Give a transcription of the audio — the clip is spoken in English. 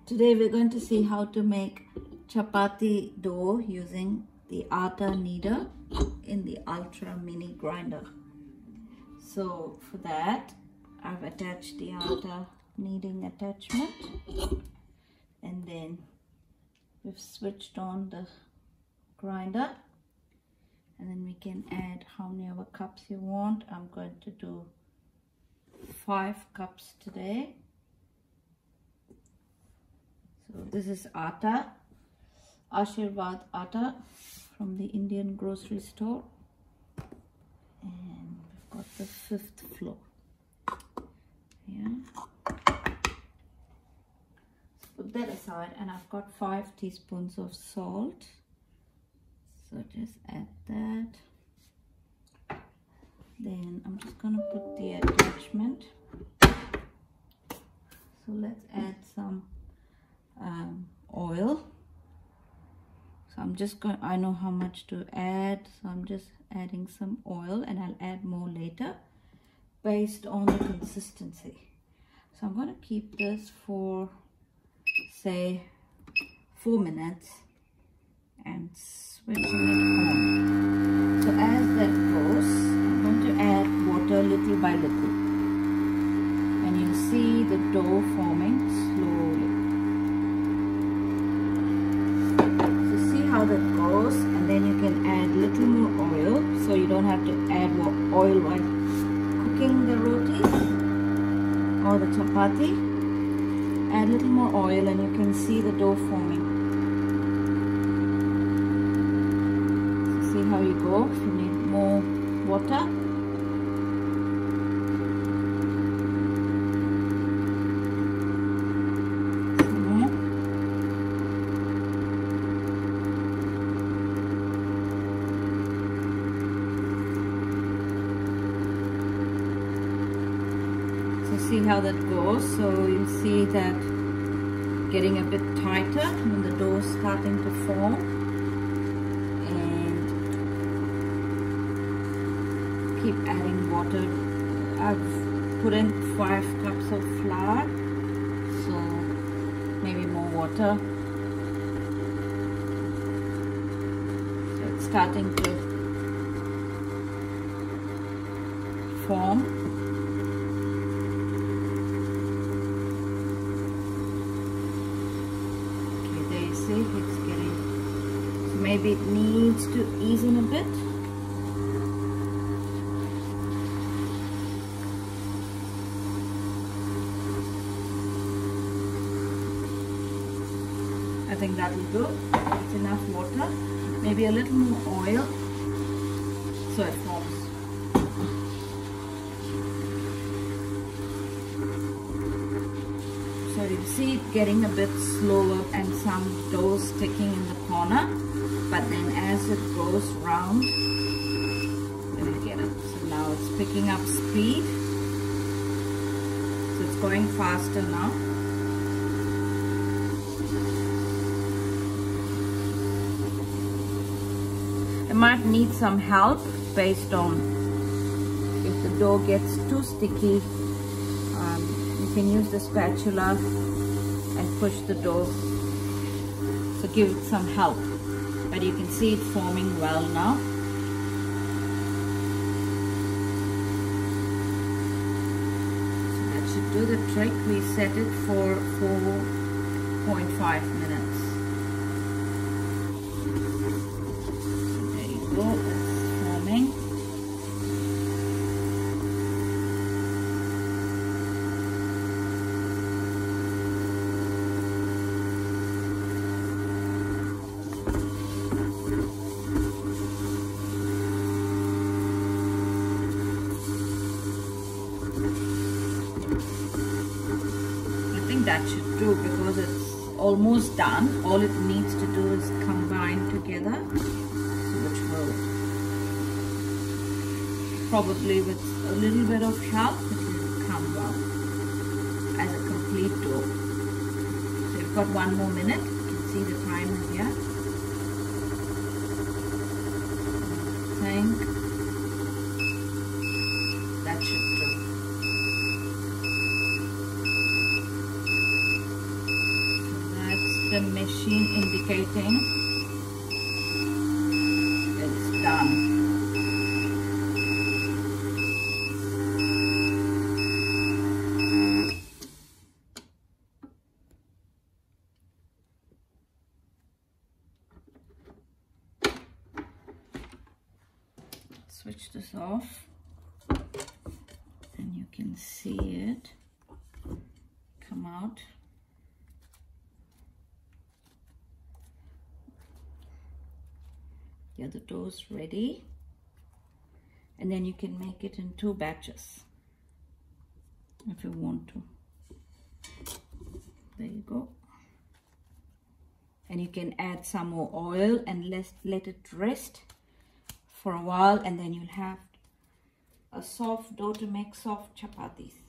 Today we're going to see how to make chapati dough using the atta kneader in the ultra mini grinder. So for that I've attached the atta kneading attachment, and then we've switched on the grinder, and then we can add how many ever cups you want. I'm going to do 5 cups today. So this is atta, Ashirvad atta from the Indian grocery store, and we've got the 5th floor. Yeah. So put that aside, and I've got 5 teaspoons of salt. So just add that. Then I'm just gonna put the attachment. So let's add some oil. So I'm just going, I know how much to add, so I'm just adding some oil, and I'll add more later based on the consistency. So I'm going to keep this for say 4 minutes and switching it on. So as that goes, I'm going to add water little by little, and you'll see the dough forming slowly. How that goes, and then you can add little more oil, so you don't have to add more oil while cooking the rotis or the chapati. Add little more oil and you can see the dough forming. So see how you go. If you need more water, see how that goes. So you see that getting a bit tighter when the dough is starting to form, and keep adding water. I've put in 5 cups of flour, so maybe more water. So it's starting to form. See, it's getting, so maybe it needs to ease in a bit. I think that will do. It's enough water, maybe a little more oil, so it forms. So you see it getting a bit slower and some dough sticking in the corner, but then as it goes round, we'll get it. So now it's picking up speed. So it's going faster now. It might need some help based on if the dough gets too sticky. You can use the spatula and push the dough, so give it some help, but you can see it forming well now. So that should do the trick. We set it for 4.5 minutes. So there you go, it's forming. That should do, because it's almost done. All it needs to do is combine together, which will probably, with a little bit of help, it will come well as a complete dough. So you've got 1 more minute. You can see the time here. I think that should do. the machine indicating it's done. Switch this off and you can see it come out. Yeah, the dough's ready, and then you can make it in 2 batches if you want to. There you go. And you can add some more oil and let it rest for a while, and then you'll have a soft dough to make soft chapatis.